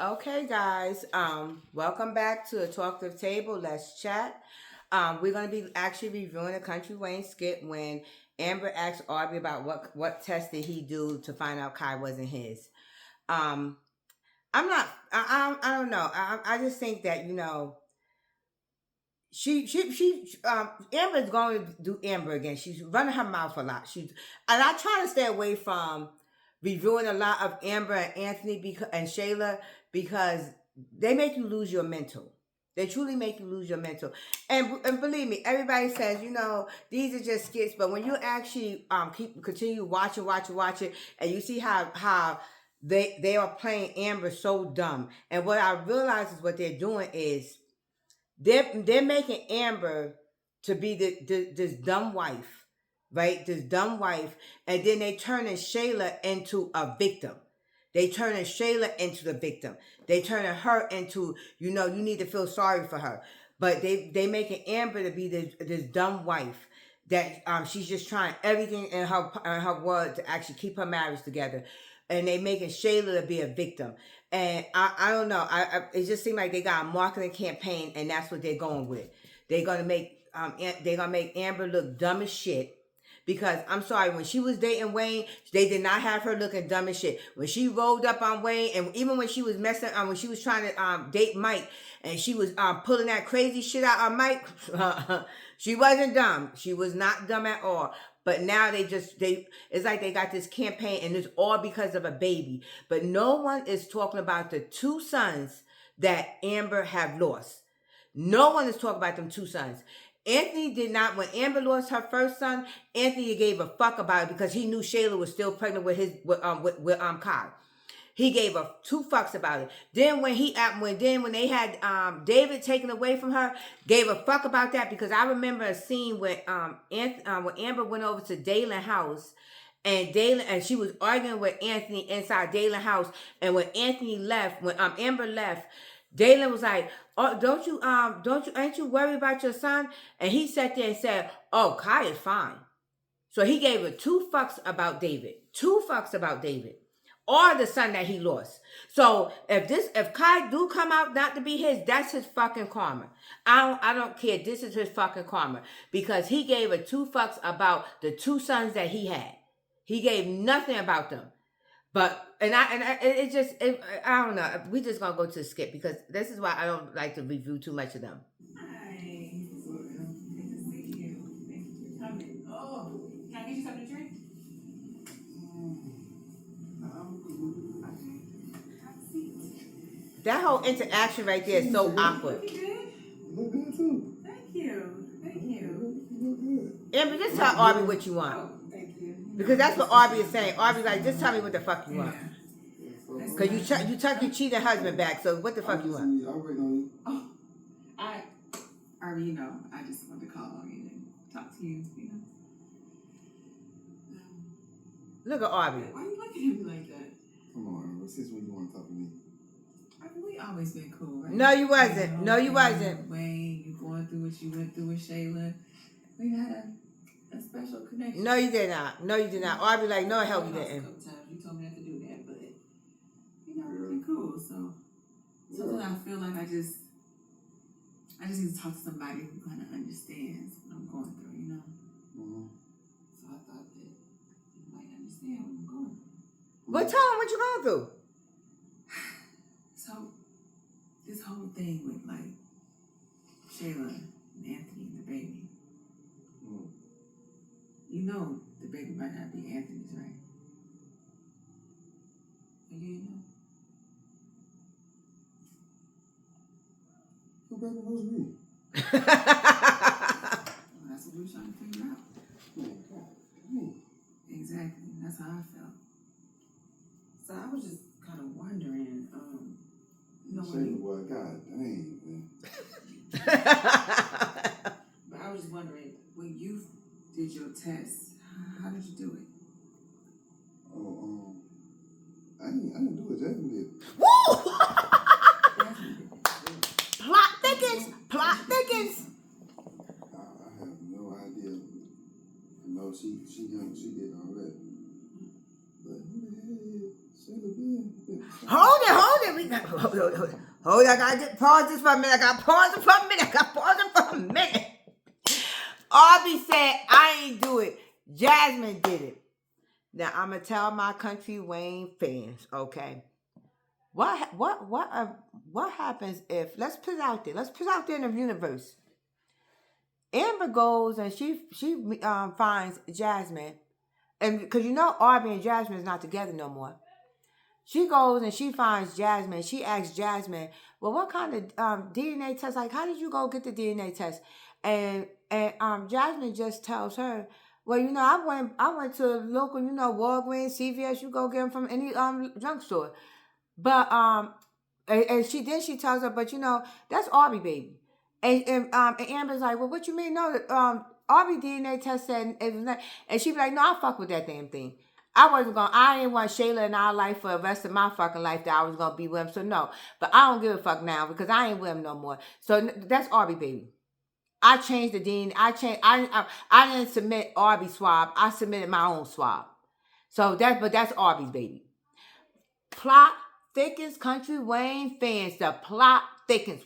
Okay, guys. Welcome back to the Talk the Table. Let's chat. We're gonna be actually reviewing a Country Wayne skit when Amber asked Aubrey about what test did he do to find out Kai wasn't his. Um, I'm not. I don't know. I just think that Amber's going to do Amber again. She's running her mouth a lot. And I try to stay away from reviewing a lot of Amber and Anthony and Shayla because they make you lose your mental. They truly make you lose your mental. And believe me, everybody says, these are just skits, but when you actually continue watching, and you see how they are playing Amber so dumb. And what I realize is what they're doing is they're making Amber to be this dumb wife, right? This dumb wife, and then they turning Shayla into a victim. They turning Shayla into the victim. They turning her into you need to feel sorry for her, but they making Amber to be this dumb wife that she's just trying everything in her world to actually keep her marriage together, and they making Shayla to be a victim. And I don't know. It just seemed like they got a marketing campaign, and that's what they're going with. They're gonna make Amber look dumb as shit. Because I'm sorry, when she was dating Wayne, they did not have her looking dumb as shit. When she rolled up on Wayne, and even when she was when she was trying to date Mike, and she was pulling that crazy shit out on Mike, she wasn't dumb. She was not dumb at all. But now it's like they got this campaign, and it's all because of a baby. But no one is talking about the two sons that Amber have lost. No one is talking about them two sons. Anthony did not. When Amber lost her first son, Anthony gave a fuck about it because he knew Shayla was still pregnant with Kai. He gave a two fucks about it. Then when they had David taken away from her, gave a fuck about that because I remember a scene when when Amber went over to Dalen house. And she was arguing with Anthony inside Dalen house. And when Anthony left, when Amber left, Dalen was like, "Oh, ain't you worried about your son?" And he sat there and said, "Oh, Kai is fine." So he gave her two fucks about David. Two fucks about David. Or the son that he lost. So if Kai do come out not to be his, that's his fucking karma. I don't care. This is his fucking karma. Because he gave her two fucks about the two sons that he had. He gave nothing about them. But I don't know. We just gonna go to the skip because this is why I don't like to review too much of them. Hi. Good to see you. Thank you for coming. Oh, can I get you something to drink? Okay. Have a seat. That whole interaction right there is so awkward. Looking good? You look good too. Thank you. Thank you. You look good. Amber, just tell Aubrey what you want. Oh, thank you. Because that's what Aubrey is saying. Aubrey's like, just tell me what the fuck you want. Because you took your cheating husband back, so what the fuck you want? I'm waiting on you. Oh, I just wanted to call you and talk to you. Look at Aubrey. Why are you looking at me like that? Come on, Amber. Since when you want to talk to me? I mean, we always been cool, right? No, you wasn't. No, you wasn't. Wayne, you going through what you went through with Shayla. We had a special connection. No, you did not. No, you did not. Aubrey like, no, hell, you didn't. A couple times you told me not to do that, but we've been cool. So sometimes I feel like I just need to talk to somebody who kind of understands what I'm going through, Mm-hmm. So I thought that you might understand what I'm going through. Well, tell him what you going through. So this whole thing with like Shayla and Anthony and the baby. Mm. You know the baby might not be Anthony's, right? You didn't know? Who baby knows me? Well, that's what we're trying to figure out. Man, God, me. Exactly. That's how I felt. So I was just kind of wondering, Shayla, boy, God dang, man. But I was just wondering, when you did your test, how did you do it? Oh, I didn't do it. Jasmine did. Woo! Jasmine did. Plot thickens. Plot thickens. I have no idea. No, she did all that. But who the hell is Shayla been? Hold it. Hold on, I gotta pause this for a minute. I gotta pause it for a minute. Arby said, I ain't do it. Jasmine did it. Now, I'm going to tell my Country Wayne fans, okay? What happens if, let's put it out there. Let's put it out there in the universe. Amber goes and she finds Jasmine. And because you know Arby and Jasmine is not together no more. She goes and she finds Jasmine. She asks Jasmine, well, what kind of DNA test? Like, how did you go get the DNA test? And Jasmine just tells her, well, you know, I went to a local, you know, Walgreens, CVS. You go get them from any drugstore. But and she tells her, but you know, that's Arby, baby. And Amber's like, well, what you mean? No, Arby DNA test said it was not. And she be like, no, I fuck with that damn thing. I didn't want Shayla in our life for the rest of my fucking life that I was gonna be with him. So no, but I don't give a fuck now because I ain't with him no more. So that's Arby, baby. I changed the DNA. I didn't submit Arby swab. I submitted my own swab. So that's Arby's baby. Plot thickens, Country Wayne fans. The plot thickens.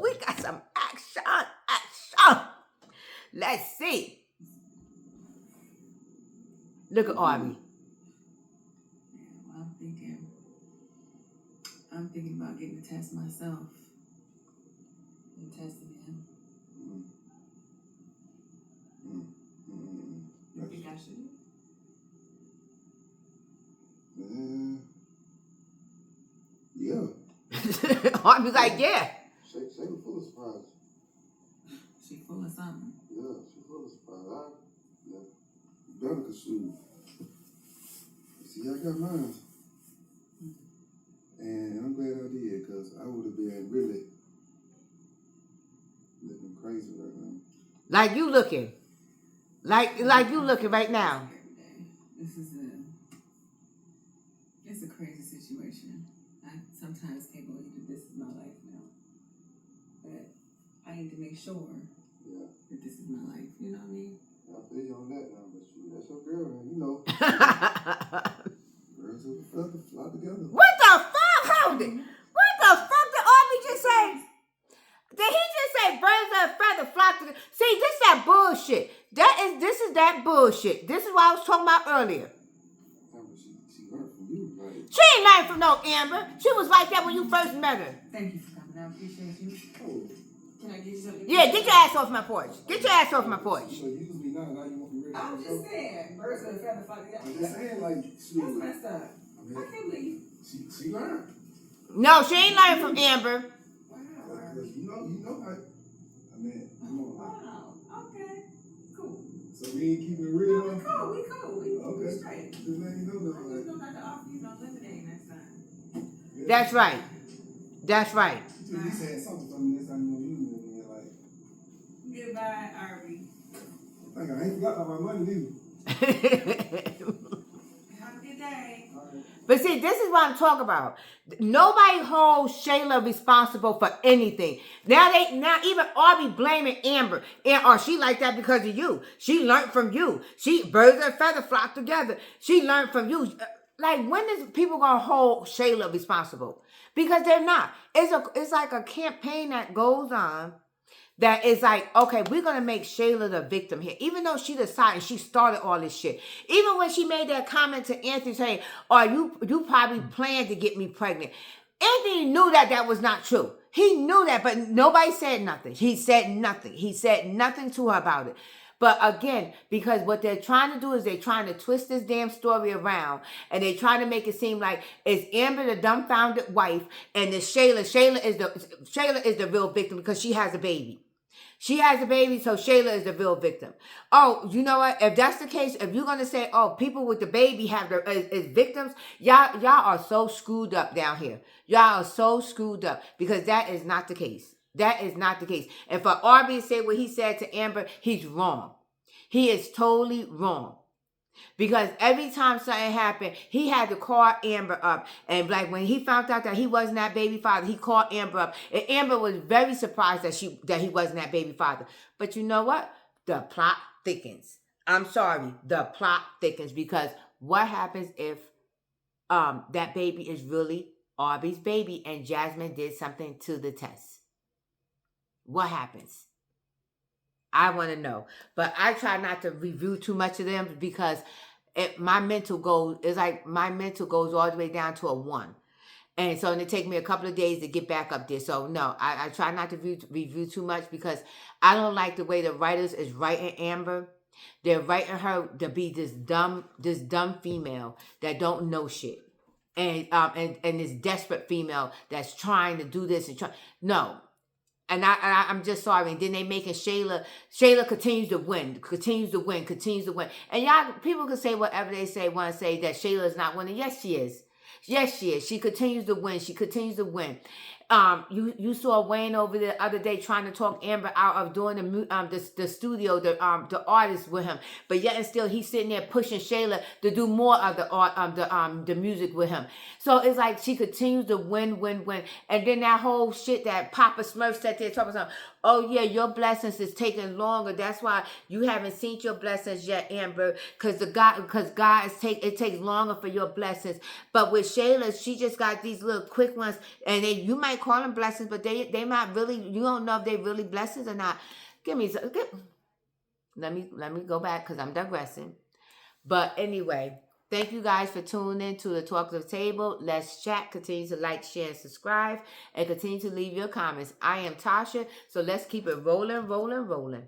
We got some action. Let's see. Look at Arby. Yeah, well, I'm thinking about getting the test myself and testing him. You think I should? Yeah. Arby's like, yeah. Shayla full of surprise. She full of something. Yeah, she full of surprise. Better cause shoot. See, I got mine. And I'm glad I did, because I would have been really looking crazy right now. Like you looking. Like you looking right now. It's a crazy situation. I sometimes can't believe that this is my life now. But I need to make sure that this is my life. You know what I mean? I feel you on that now, but shoot, that's your girl, man. You know. Girls who fly together. What the fuck? Hold it. What the fuck did Arby just say? Did he just say birds of a feather flock together? See, this is that bullshit. This is that bullshit. This is what I was talking about earlier. She learned from you, right? She ain't learned from no Amber. She was like that when you first met her. Thank you for coming. I appreciate you. Oh. Can I get you something? Yeah, get your ass off my porch. Get your ass off my porch. So you can be now you want me ready. I'm just saying, birds of a feather flock together. I'm just saying, like, shoot. That's messed up. I can't believe. She learned. No, she ain't learned from Amber. Wow. You know, I mean, come on. Wow. Okay. Cool. So we ain't keeping it real, No, we cool. We okay. straight. Just let you know that. I just don't have to offer you no lemonade next time. Yeah. That's right. That's right. You said something for me next time you want to use it again, like. Goodbye, Arby. I ain't forgot about my money, either. Have a good day. All right. But see, this is what I'm talking about. Nobody holds Shayla responsible for anything. Now even Arby blaming Amber. Or she like that because of you. She learned from you. Birds of a feather flock together. She learned from you. Like, when is people gonna hold Shayla responsible? Because they're not. It's like a campaign that goes on that is like, okay, we're going to make Shayla the victim here. Even though she decided, she started all this shit. Even when she made that comment to Anthony saying, oh, you probably planned to get me pregnant. Anthony knew that was not true. He knew that, but nobody said nothing. He said nothing. He said nothing to her about it. But again, because what they're trying to do is they're trying to twist this damn story around, and they're trying to make it seem like it's Amber the dumbfounded wife, and the Shayla is the real victim because she has a baby. She has a baby, so Shayla is the real victim. Oh, you know what? If that's the case, if you're gonna say, oh, people with the baby is victims, y'all are so screwed up down here. Y'all are so screwed up because that is not the case. That is not the case. And for Arby to say what he said to Amber, he's wrong. He is totally wrong. Because every time something happened, he had to call Amber up. And like when he found out that he wasn't that baby father, he called Amber up. And Amber was very surprised that he wasn't that baby father. But you know what? The plot thickens. I'm sorry. The plot thickens because what happens if that baby is really Aubrey's baby and Jasmine did something to the test. What happens? I want to know. But I try not to review too much of them because my mental goes all the way down to a 1. And so it take me a couple of days to get back up there. So no, I try not to review too much because I don't like the way the writers is writing Amber. They're writing her to be this dumb female that don't know shit. And this desperate female that's trying to do this and try. No. And I'm just sorry. And then they making Shayla continues to win. And y'all, people can say whatever they want to say that Shayla is not winning. Yes, she is. She continues to win. You saw Wayne over the other day trying to talk Amber out of doing the studio, the artist with him, but yet and still he's sitting there pushing Shayla to do more of the music with him. So it's like she continues to win, and then that whole shit that Papa Smurf said there talking about, oh yeah, your blessings is taking longer. That's why you haven't seen your blessings yet, Amber, because God it takes longer for your blessings. But with Shayla, she just got these little quick ones, and you might call them blessings, but they might really, you don't know if they really blessings or not. Let me go back because I'm digressing. But anyway, thank you guys for tuning in to the Talk of the Table. Let's chat. Continue to like, share, and subscribe, and continue to leave your comments. I am Tasha, so let's keep it rolling.